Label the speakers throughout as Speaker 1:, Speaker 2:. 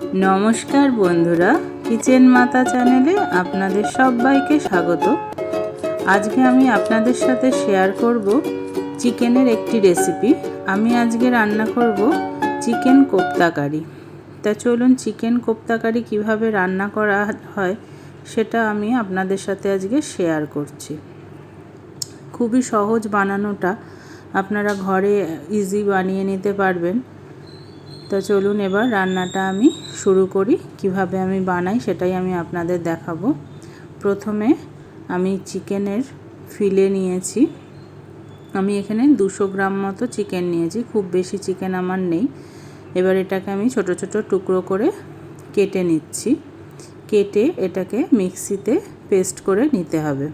Speaker 1: नमस्कार बंधुरा किचेन माता चैनेले आपनादेर सबाइके स्वागत। आज के आमी आपनादेर साथे शेयर करब चिकेनेर एकटी रेसिपि। आमी आजके रान्ना करब चिकेन कोफ्ता कारी। ता चलुन चिकेन कोफ्ता कारी किभाबे रान्ना करा हय सेटा आमी आपनादेर साथे आजके शेयर करछि। खूबই सहज बानानोटा, आपनारा घरे इजी बानिये निते पारबेन। तो चलुन एबार रान्नाटा आमी शुरू करी। किभाबे आमी बानाई सेटाई आमी आपनादेर देखाबो। प्रथमे आमी चिकेनेर फिले नियेछि। आमी एखाने 200 ग्राम मतो चिकेन नियेछि, खूब बेशी चिकेन आमार नेई। एबार एटाके आमी छोटो छोटो टुकरो करे केटे निচ্ছি। केटे एटाके मिक्सिते पेस्ट करे निते हबे।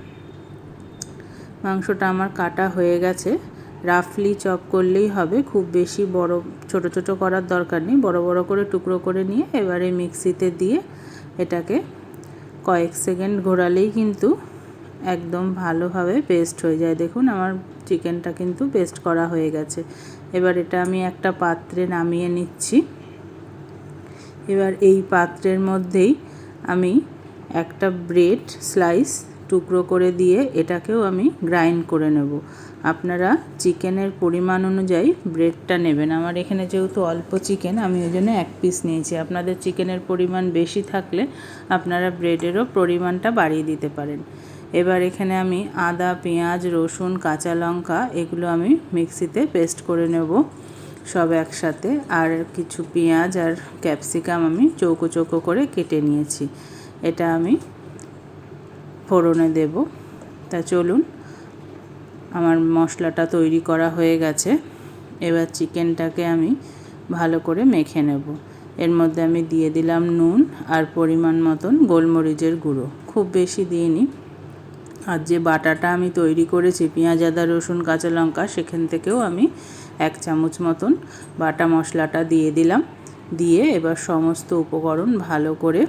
Speaker 1: मांसटा आमार काटा हये गेছে। राफली चप करलेই হবে, खूब बेशी बड़ो छोटो छोटो करार दरकार नेই। बड़ो बड़ो करे टुकरो करे निये एबारे मिक्सिते दिए एटाके कयेक सेकेंड घोरालेই किन्तु एकदम भालोभाবে पेस्ट হয়ে যায়। देखुन आमार चिकेनटा किन्तु पेस्ट करा হয়ে গেছে। এবার এটা আমি একটা পাত্রে নামিয়ে নিচ্ছি। এবার এই পাত্রের মধ্যেই আমি একটা ব্রেড স্লাইস টুকরো করে দিয়ে এটাকেও আমি গ্রাইন্ড করে নেব। আপনারা চিকেনের পরিমাণ অনুযায়ী ব্রেডটা নেবেন। আমার এখানে যেহেতু অল্প চিকেন আমি ওইজন্য এক পিস নিয়েছি। আপনাদের চিকেনের পরিমাণ বেশি থাকলে আপনারা ব্রেডেরও পরিমাণটা বাড়িয়ে দিতে পারেন। এবার এখানে আমি আদা, পেঁয়াজ, রসুন, কাঁচা লঙ্কা এগুলো আমি মিক্সিতে পেস্ট করে নেব সব একসাথে। আর কিছু পেঁয়াজ আর ক্যাপসিকাম আমি চৌকো চৌকো করে কেটে নিয়েছি। এটা আমি ফোড়নে দেব। তা চলুন আমার মশলাটা তৈরি করা হয়ে গেছে। এবার চিকেনটাকে আমি ভালো করে মেখে নেব। এর মধ্যে আমি দিয়ে দিলাম নুন আর পরিমাণ মতন গোলমরিচের গুঁড়ো, খুব বেশি দিইনি। আর যে বাটাটা আমি তৈরি করেছি পেঁয়াজ, আদা, রসুন, কাঁচা লঙ্কা সেখান থেকেও আমি 1 চামচ মতন বাটা মশলাটা দিয়ে দিলাম। দিয়ে এবার সমস্ত উপকরণ ভালো করে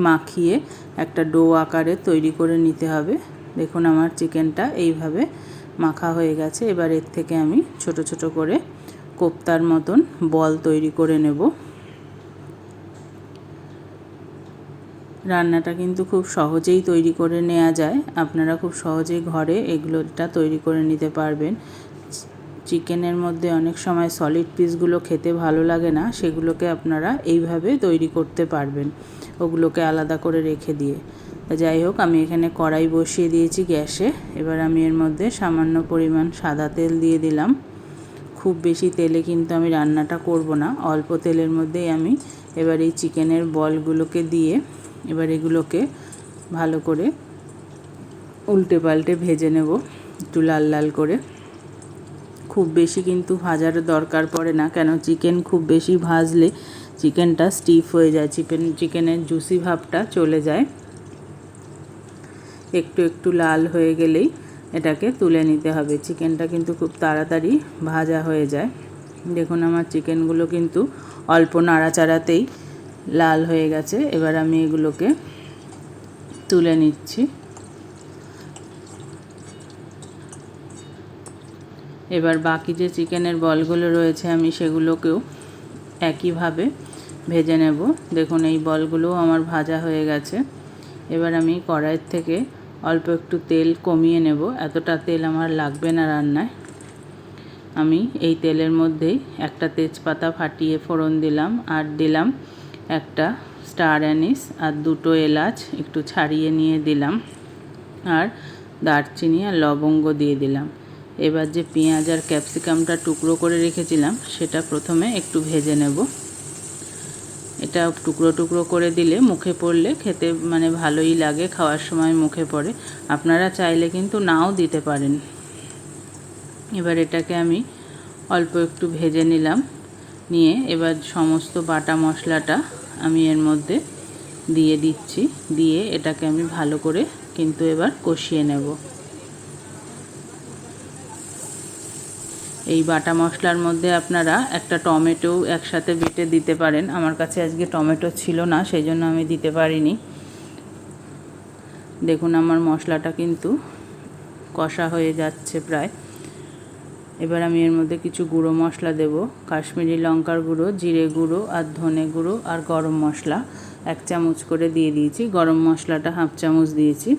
Speaker 1: মাখিয়ে একটা ডো আকারে তৈরি করে নিতে হবে। দেখুন আমার চিকেনটা এইভাবে মাখা হয়ে গেছে। এবার এর থেকে আমি ছোট ছোট করে কোফতার মতন বল তৈরি করে নেব। রান্নাটা কিন্তু খুব সহজেই তৈরি করে নেওয়া যায়। আপনারা খুব সহজেই ঘরে এগুলোটা তৈরি করে নিতে পারবেন। চিকেনের মধ্যে অনেক সময় সলিড পিসগুলো খেতে ভালো লাগে না, সেগুলোকে আপনারা এইভাবে তৈরি করতে পারবেন ওগুলোকে আলাদা করে রেখে দিয়ে। যাই হোক আমি এখানে কড়াই বসিয়ে দিয়েছি গ্যাসে। এবার আমি এর মধ্যে সামান্য পরিমাণ সাদা তেল দিয়ে দিলাম। খুব বেশি তেলে কিন্তু আমি রান্নাটা করব না, অল্প তেলের মধ্যেই আমি এবার এই চিকেনের বলগুলোকে দিয়ে এবার এগুলোকে ভালো করে উল্টে পাল্টে ভেজে নেব একটু লাল লাল করে। খুব বেশি কিন্তু ভাজার দরকার পড়ে না, কেন চিকেন খুব বেশি ভাজলে চিকেনটা স্টিফ হয়ে যায়, চিকেনের জুসি ভাবটা চলে যায়। একটু একটু লাল হয়ে গেলেই এটাকে তুলে নিতে হবে। চিকেনটা কিন্তু খুব তাড়াতাড়ি ভাজা হয়ে যায়। দেখুন আমার চিকেনগুলো কিন্তু অল্প নাড়াচাড়াতেই লাল হয়ে গেছে। এবার আমি এগুলোকে তুলে নিচ্ছি। এবার বাকি যে চিকেনের বলগুলো রয়েছে আমি সেগুলোকেও একইভাবে ভেজে নেব। দেখুন এই বলগুলোও আমার ভাজা হয়ে গেছে। এবার আমি কড়াইয়ের থেকে অল্প একটু তেল কমিয়ে নেব, এতটা তেল আমার লাগবে না রান্নায়। আমি এই তেলের মধ্যেই একটা তেজপাতা ফাটিয়ে ফোড়ন দিলাম, আর দিলাম একটা স্টার অ্যানিস আর 2টো এলাচ একটু ছাড়িয়ে নিয়ে দিলাম, আর দারচিনি আর লবঙ্গ দিয়ে দিলাম। এবার যে পেঁয়াজ আর ক্যাপসিকামটা টুকরো করে রেখেছিলাম সেটা প্রথমে একটু ভেজে নেব। এটা টুকরো টুকরো করে দিলে মুখে পড়লে খেতে মানে ভালোই লাগে, খাওয়ার সময় মুখে পড়ে। আপনারা চাইলে কিন্তু নাও দিতে পারেন। এবার এটাকে আমি অল্প একটু ভেজে নিলাম। নিয়ে এবার সমস্ত বাটা মশলাটা আমি এর মধ্যে দিয়ে দিচ্ছি। দিয়ে এটাকে আমি ভালো করে কিন্তু এবার কষিয়ে নেব। এই বাটা মশলার মধ্যে আপনারা একটা টমেটো একসাথে বেটে দিতে পারেন। আমার কাছে আজকে টমেটো ছিল না, সেই জন্য আমি দিতে পারিনি। দেখুন আমার মশলাটা কিন্তু কষা হয়ে যাচ্ছে প্রায়। এবার আমি এর মধ্যে কিছু গুঁড়ো মশলা দেব, কাশ্মীরি লঙ্কার গুঁড়ো, জিরে গুঁড়ো আর ধনে গুঁড়ো আর গরম মশলা 1 চামচ করে দিয়ে দিয়েছি, গরম মশলাটা 1/2 চামচ দিয়েছি।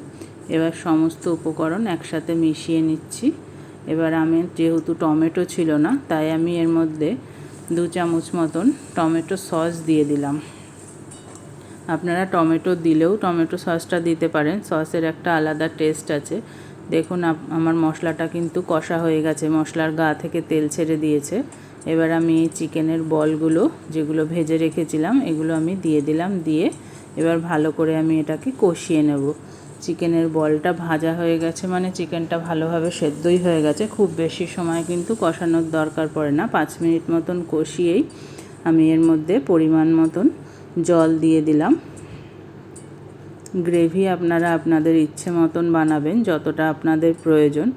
Speaker 1: এবার সমস্ত উপকরণ একসাথে মিশিয়ে নিচ্ছি। এবার আমি যেহেতু টমেটো ছিল না, তাই আমি এর মধ্যে 2 চামচ মতন টমেটো সস দিয়ে দিলাম। আপনারা টমেটো দিলেও টমেটো সসটা দিতে পারেন, সসের একটা আলাদা টেস্ট আছে। দেখুন আমার মশলাটা কিন্তু কষা হয়ে গেছে, মশলার গা থেকে তেল ছেড়ে দিয়েছে। এবার আমি এই চিকেনের বলগুলো যেগুলো ভেজে রেখেছিলাম এগুলো আমি দিয়ে দিলাম, দিয়ে এবার ভালো করে আমি এটাকে কষিয়ে নেব। চিকেনের বলটা ভাজা হয়ে গেছে মানে চিকেনটা ভালোভাবে সেদ্ধই হয়ে গেছে, খুব বেশি সময় কিন্তু কষানোর দরকার পড়ে না। 5 মিনিট মতন কষিয়েই আমি এর মধ্যে পরিমাণ মতন জল দিয়ে দিলাম। গ্রেভি আপনারা আপনাদের ইচ্ছে মতন বানাবেন, যতটা আপনাদের প্রয়োজন।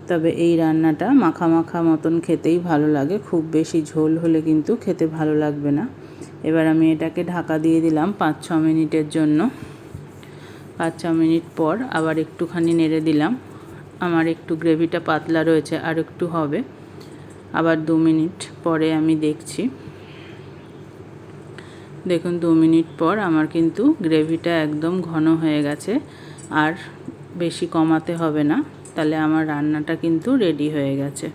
Speaker 1: তবে এই রান্নাটা মাখা মাখা মতন খেতেই ভালো লাগে, খুব বেশি ঝোল হলে কিন্তু খেতে ভালো লাগবে না। এবার আমি এটাকে ঢাকা দিয়ে দিলাম 5-6 মিনিটের জন্য। 5-6 মিনিট পর আবার একটুখানি নেড়ে দিলাম। আমার একটু গ্রেভিটা পাতলা রয়েছে, আর একটু হবে। আবার 2 মিনিট পরে আমি দেখছি। দেখুন 2 মিনিট পর আমার কিন্তু গ্রেভিটা একদম ঘন হয়ে গেছে, আর বেশি কমাতে হবে না, তাহলে আমার রান্নাটা কিন্তু রেডি হয়ে গেছে।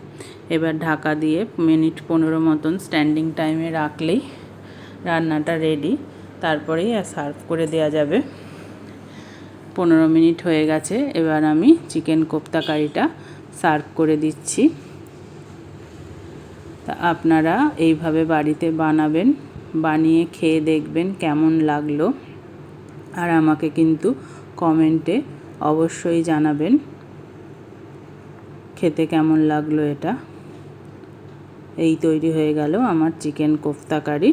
Speaker 1: এবার ঢাকা দিয়ে মিনিট 15 মতন স্ট্যান্ডিং টাইমে রাখলেই রান্নাটা রেডি, তারপরেই সার্ভ করে দেওয়া যাবে। 15 মিনিট হয়ে গেছে, এবার আমি চিকেন কোফতা কারিটা সার্ভ করে দিচ্ছি। তা আপনারা এইভাবে বাড়িতে বানাবেন, বানিয়ে খেয়ে দেখবেন কেমন লাগলো, আর আমাকে কিন্তু কমেন্টে অবশ্যই জানাবেন খেতে কেমন লাগলো এটা। এই তৈরি হয়ে গেল আমার চিকেন কোফতা কারি।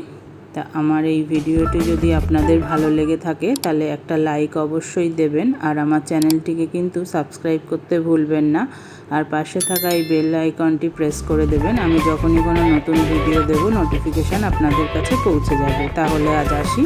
Speaker 1: তা আমার এই ভিডিওটি যদি আপনাদের ভালো লেগে থাকে তাহলে একটা লাইক অবশ্যই দেবেন, আর আমার চ্যানেলটিকে কিন্তু সাবস্ক্রাইব করতে ভুলবেন না, আর পাশে থাকা এই বেল আইকনটি প্রেস করে দেবেন। আমি যখনই কোনো নতুন ভিডিও দেব নোটিফিকেশান আপনাদের কাছে পৌঁছে যাবে। তাহলে আজ আসি।